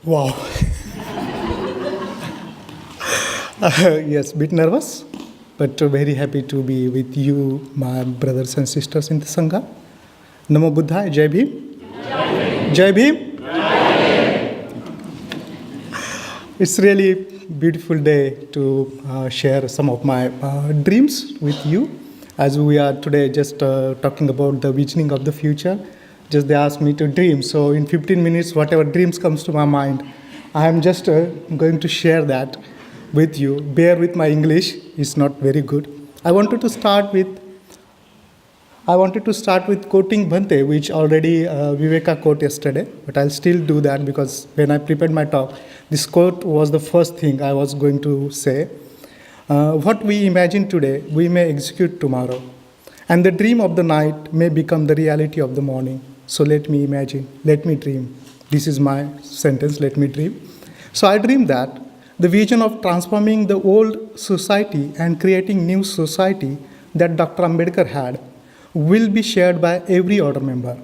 Wow. Yes, bit nervous, but very happy to be with you, my brothers and sisters in the Sangha. Namo Buddhaya, Jai Bhim. Jai Bhim. It's really beautiful day to share some of my dreams with you. As we are today just talking about the visioning of the future, just they asked me to dream. So in 15 minutes, whatever dreams comes to my mind, I am just going to share that with you. Bear with my English; it's not very good. I wanted to start with quoting Bhante, which already Viveka quote yesterday, but I'll still do that because when I prepared my talk, this quote was the first thing I was going to say. What we imagine today, we may execute tomorrow, and the dream of the night may become the reality of the morning. So let me imagine, let me dream. This is my sentence, let me dream. So I dream that the vision of transforming the old society and creating new society that Dr. Ambedkar had will be shared by every order member.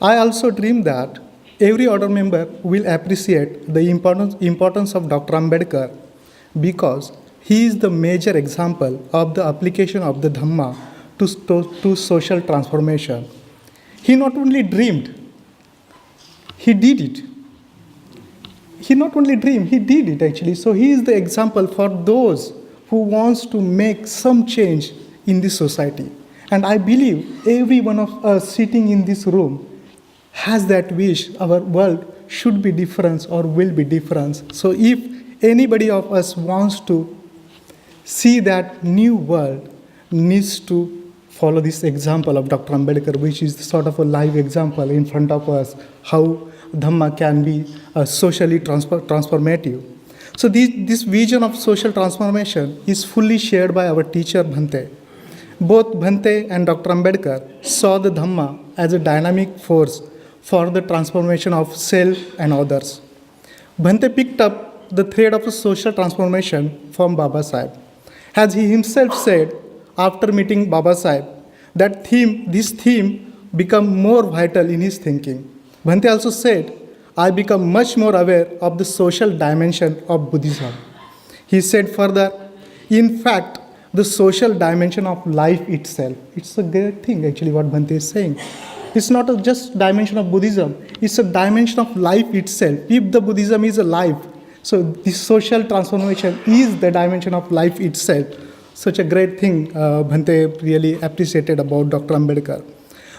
I also dream that every order member will appreciate the importance of Dr. Ambedkar because he is the major example of the application of the Dhamma to social transformation. He not only dreamed, he did it. He not only dreamed, he did it actually. So he is the example for those who wants to make some change in this society. And I believe every one of us sitting in this room has that wish. Our world should be different or will be different. So if anybody of us wants to see that new world, needs to follow this example of Dr. Ambedkar, which is sort of a live example in front of us, how Dhamma can be socially transformative. So this vision of social transformation is fully shared by our teacher Bhante. Both Bhante and Dr. Ambedkar saw the Dhamma as a dynamic force for the transformation of self and others. Bhante picked up the thread of a social transformation from Baba Sahib. As he himself said after meeting Baba Sahib, this theme became more vital in his thinking. Bhante also said, I become much more aware of the social dimension of Buddhism. He said further, in fact, the social dimension of life itself. It's a great thing, actually, what Bhante is saying. It's not a just dimension of Buddhism. It's a dimension of life itself. If the Buddhism is a life, so this social transformation is the dimension of life itself. Such a great thing Bhante really appreciated about Dr. Ambedkar.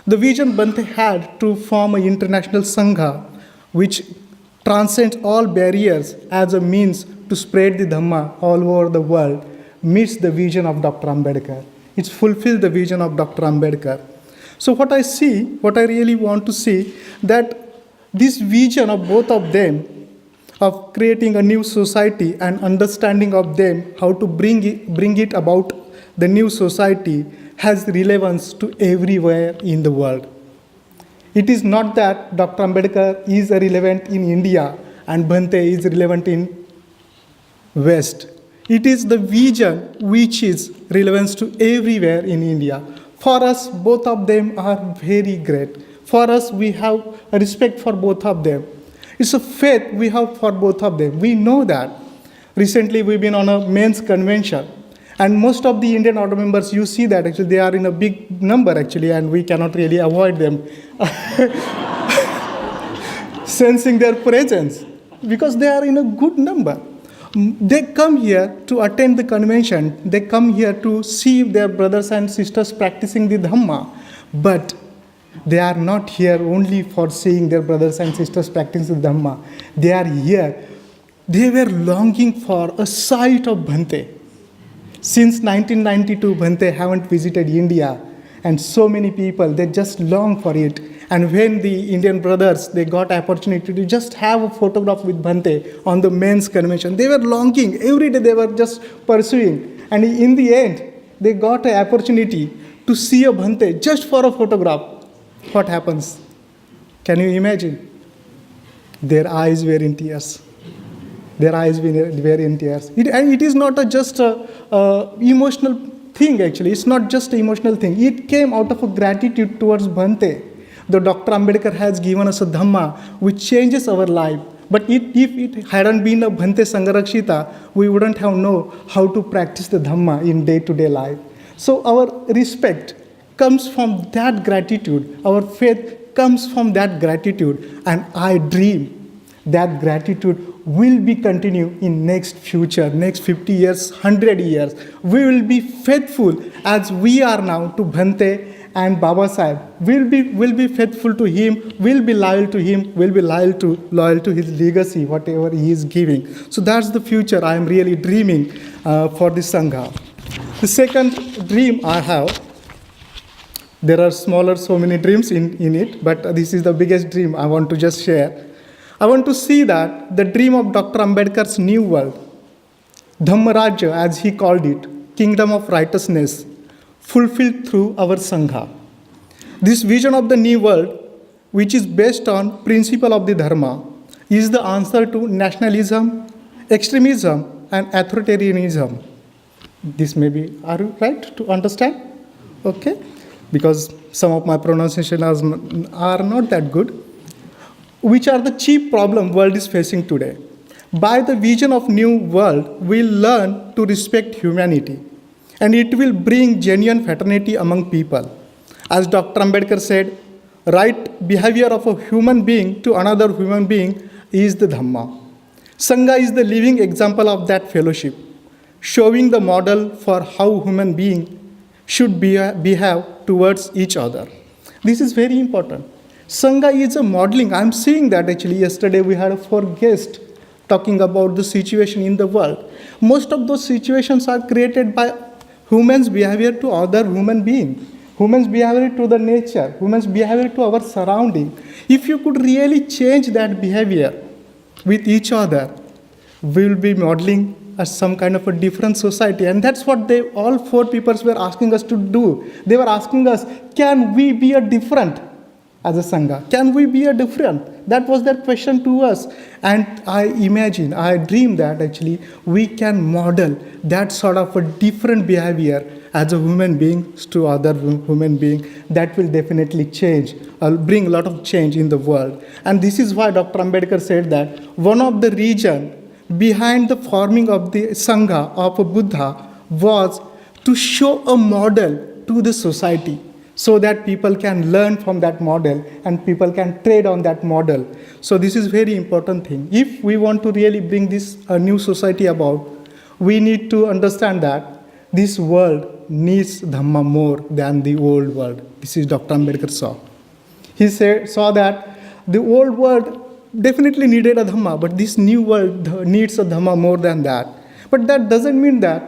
The vision Bhante had to form an international Sangha, which transcends all barriers as a means to spread the Dhamma all over the world, meets the vision of Dr. Ambedkar. It's fulfilled the vision of Dr. Ambedkar. So what I really want to see, that this vision of both of them, of creating a new society and understanding of them, how to bring it about the new society, has relevance to everywhere in the world. It is not that Dr. Ambedkar is relevant in India and Bhante is relevant in West. It is the vision which is relevant to everywhere in India. For us, both of them are very great. For us, we have a respect for both of them. It's a faith we have for both of them. We know that. Recently, we've been on a men's convention. And most of the Indian order members, you see that actually they are in a big number actually, and we cannot really avoid them sensing their presence because they are in a good number. They come here to attend the convention. They come here to see their brothers and sisters practicing the Dhamma. But they are not here only for seeing their brothers and sisters practicing the Dhamma. They are here. They were longing for a sight of Bhante. Since 1992, Bhante haven't visited India. And so many people, they just long for it. And when the Indian brothers, they got opportunity to just have a photograph with Bhante on the men's convention, they were longing. Every day they were just pursuing. And in the end, they got an opportunity to see a Bhante just for a photograph. What happens? Can you imagine? Their eyes were in tears. Their eyes were in tears. And it is not just an emotional thing, actually. It's not just an emotional thing. It came out of a gratitude towards Bhante. The Dr. Ambedkar has given us a Dhamma which changes our life, But if it hadn't been a Bhante Sangharakshita, we wouldn't have known how to practice the Dhamma in day-to-day life. So our respect comes from that gratitude. Our faith comes from that gratitude. And I dream that gratitude will be continued in next future, next 50 years, 100 years. We will be faithful as we are now to Bhante and Baba Sahib. We'll be faithful to him, we'll be loyal to him, we'll be loyal to his legacy, whatever he is giving. So that's the future I am really dreaming for the Sangha. The second dream I have, there are smaller, so many dreams in it, but this is the biggest dream I want to just share. I want to see that the dream of Dr. Ambedkar's new world, Dhammarajya as he called it, kingdom of righteousness, fulfilled through our Sangha. This vision of the new world, which is based on principle of the Dharma, is the answer to nationalism, extremism, and authoritarianism. This may be, are you right to understand? Okay? Because some of my pronunciation are not that good. Which are the chief problem world is facing today. By the vision of new world, we'll learn to respect humanity. And it will bring genuine fraternity among people. As Dr. Ambedkar said, right behavior of a human being to another human being is the Dhamma. Sangha is the living example of that fellowship, showing the model for how human beings should behave towards each other. This is very important. Sangha is a modeling. I'm seeing that actually. Yesterday we had 4 guests talking about the situation in the world. Most of those situations are created by humans' behavior to other human beings, humans' behavior to the nature, humans' behavior to our surrounding. If you could really change that behavior with each other, we will be modeling as some kind of a different society. And that's what all 4 people were asking us to do. They were asking us, can we be a different as a Sangha? Can we be a different? That was their question to us. And I dream that actually we can model that sort of a different behavior as a human being to other human being. That will definitely change, bring a lot of change in the world. And this is why Dr. Ambedkar said that one of the reasons behind the forming of the Sangha of a Buddha was to show a model to the society, so that people can learn from that model and people can trade on that model. So this is very important thing. If we want to really bring this new society about, we need to understand that this world needs Dhamma more than the old world. This is Dr. Ambedkar saw. He saw that the old world definitely needed a Dhamma, but this new world needs a Dhamma more than that. But that doesn't mean that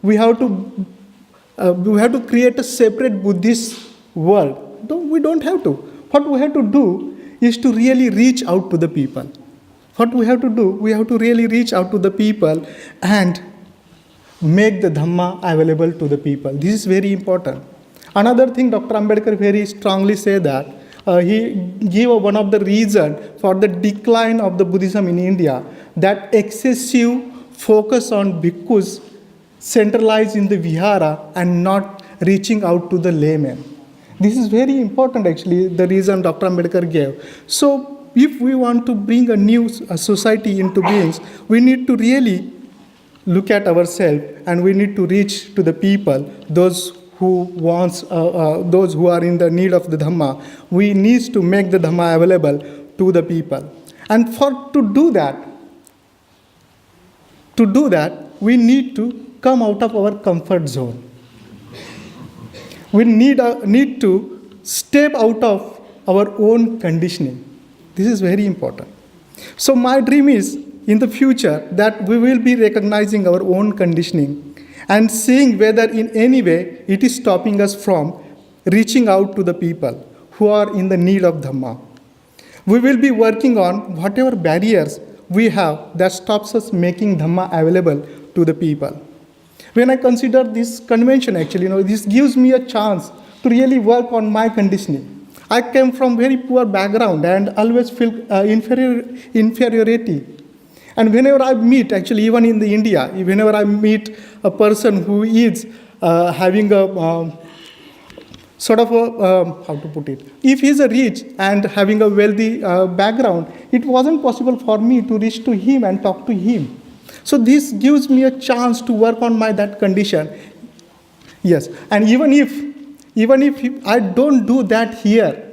we have to create a separate Buddhist world. No, we don't have to. What we have to do is to really reach out to the people. What we have to do, we have to really reach out to the people and make the Dhamma available to the people. This is very important. Another thing Dr. Ambedkar very strongly said that he gave one of the reasons for the decline of the Buddhism in India, that excessive focus on bhikkhus centralized in the vihara and not reaching out to the laymen. This is very important actually, the reason Dr. Ambedkar gave. So if we want to bring a new society into beings, we need to really look at ourselves and we need to reach to the people, those who are in the need of the Dhamma. We need to make the Dhamma available to the people. And to do that, we need to come out of our comfort zone. We need to step out of our own conditioning. This is very important. So my dream is in the future that we will be recognizing our own conditioning and seeing whether in any way it is stopping us from reaching out to the people who are in the need of Dhamma. We will be working on whatever barriers we have that stops us making Dhamma available to the people. When I consider this convention, actually, this gives me a chance to really work on my conditioning. I came from very poor background and always feel inferiority. And whenever I meet, actually, even in the India, whenever I meet a person who is having sort of a, how to put it, if he's a rich and having a wealthy background, it wasn't possible for me to reach to him and talk to him. So this gives me a chance to work on my that condition. Yes, and even if I don't do that here,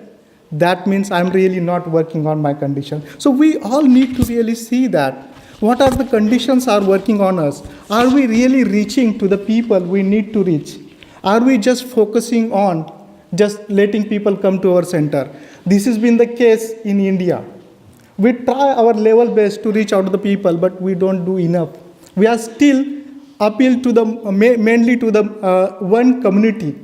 that means I'm really not working on my condition. So we all need to really see that. What are the conditions are working on us? Are we really reaching to the people we need to reach? Are we just focusing on just letting people come to our center? This has been the case in India. We try our level best to reach out to the people, but we don't do enough. We are still appeal to the mainly to the one community,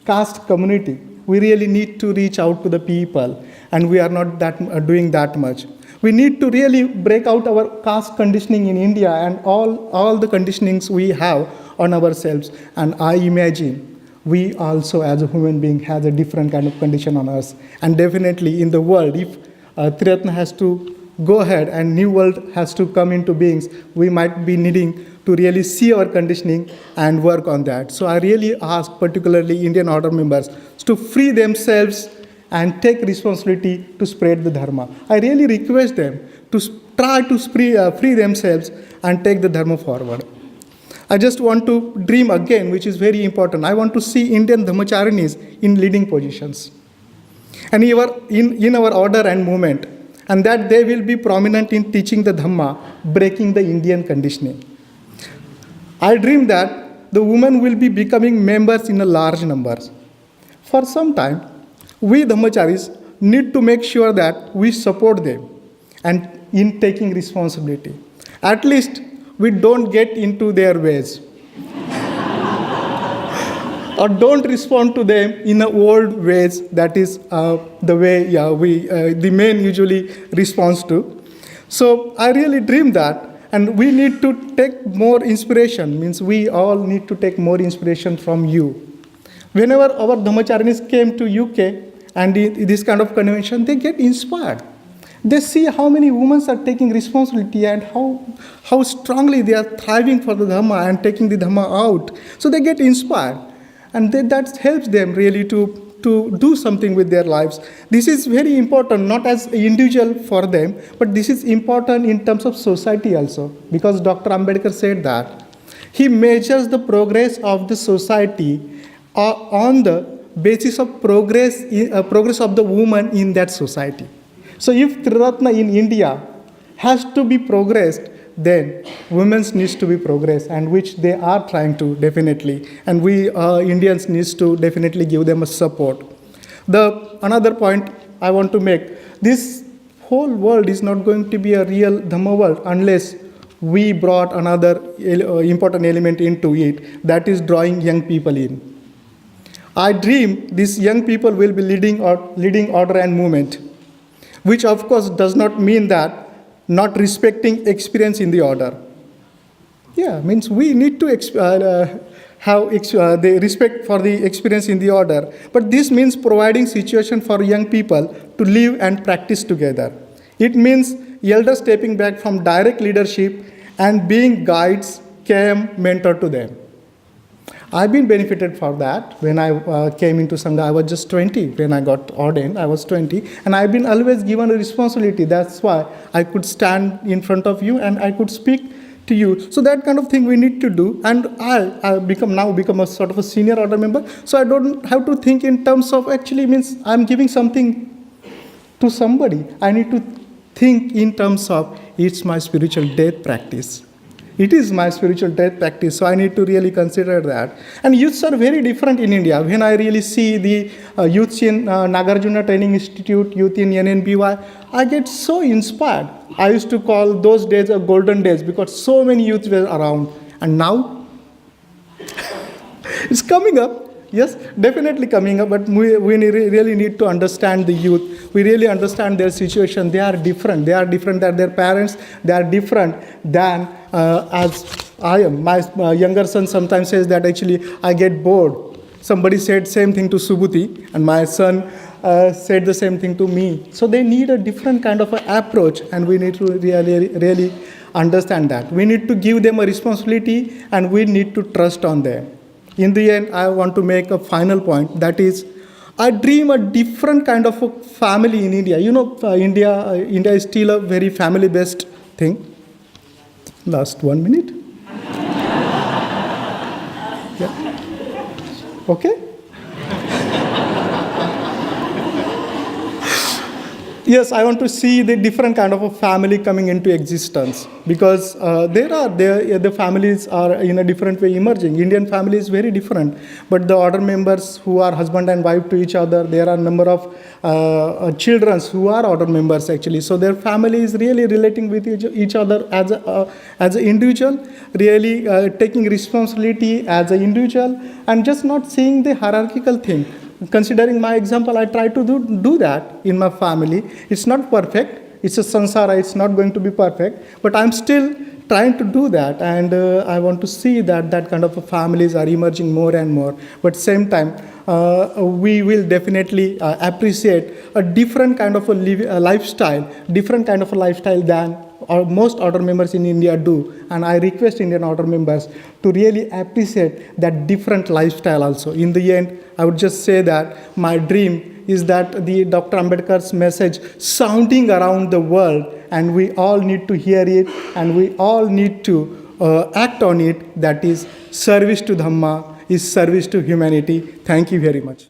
caste community. We really need to reach out to the people, and we are not doing that much. We need to really break out our caste conditioning in India and all the conditionings we have on ourselves. And I imagine we also, as a human being, has a different kind of condition on us. And definitely in the world, if Triratna has to go ahead and new world has to come into beings, we might be needing to really see our conditioning and work on that. So I really ask particularly Indian order members to free themselves and take responsibility to spread the dharma. I really request them to try to free themselves and take the dharma forward. I just want to dream again, which is very important. I want to see Indian Dharmacharinis in leading positions and in our order and movement, and that they will be prominent in teaching the Dhamma, breaking the Indian conditioning. I dream that the women will be becoming members in a large numbers. For some time, we Dhammacharis need to make sure that we support them and in taking responsibility. At least we don't get into their ways or don't respond to them in the old ways. That is the way the men usually responds to. So I really dream that, and we need to take more inspiration, means we all need to take more inspiration from you. Whenever our Dhamacharinis came to UK and this kind of convention, they get inspired. They see how many women are taking responsibility and how strongly they are thriving for the Dhamma and taking the Dhamma out. So they get inspired. And that helps them really to do something with their lives. This is very important, not as an individual for them, but this is important in terms of society also. Because Dr. Ambedkar said that he measures the progress of the society on the basis of progress of the woman in that society. So if Triratna in India has to be progressed, then women needs to be progressed, and which they are trying to definitely. And we Indians needs to definitely give them a support. Another point I want to make, this whole world is not going to be a real Dhamma world unless we brought another important element into it, that is drawing young people in. I dream these young people will be leading order and movement, which of course does not mean that not respecting experience in the order. Yeah, means we need to have the respect for the experience in the order. But this means providing situation for young people to live and practice together. It means elders stepping back from direct leadership and being guides, mentor to them. I've been benefited for that. When I came into Sangha, I was just 20. When I got ordained, I was 20. And I've been always given a responsibility. That's why I could stand in front of you and I could speak to you. So that kind of thing we need to do. And I become a sort of a senior order member. So I don't have to think in terms of actually means I'm giving something to somebody. I need to think in terms of it's my spiritual death practice. It is my spiritual death practice, so I need to really consider that. And youths are very different in India. When I really see the youths in Nagarjuna Training Institute, youth in NNBY, I get so inspired. I used to call those days a golden days because so many youths were around. And now, it's coming up. Yes, definitely coming up, but we really need to understand the youth. We really understand their situation. They are different. They are different than their parents. They are different than as I am. My younger son sometimes says that actually I get bored. Somebody said same thing to Subhuti, and my son said the same thing to me. So they need a different kind of approach, and we need to really understand that. We need to give them a responsibility, and we need to trust on them. In the end, I want to make a final point, that is, I dream a different kind of a family in India. India is still a very family-based thing. Last 1 minute. Yeah. Okay. Yes, I want to see the different kind of a family coming into existence because the families are in a different way emerging. Indian family is very different, but the order members who are husband and wife to each other, there are a number of children who are order members actually. So their family is really relating with each other as an individual, really taking responsibility as an individual, and just not seeing the hierarchical thing. Considering my example, I try to do that in my family. It's not perfect. It's a sansara. It's not going to be perfect. But I'm still trying to do that. And I want to see that kind of families are emerging more and more. But same time, we will definitely appreciate a different kind of a lifestyle, different kind of a lifestyle than most order members in India do. And I request Indian order members to really appreciate that different lifestyle also. In the end, I would just say that my dream is that the Dr. Ambedkar's message sounding around the world, and we all need to hear it, and we all need to act on it. That is service to Dhamma, is service to humanity. Thank you very much.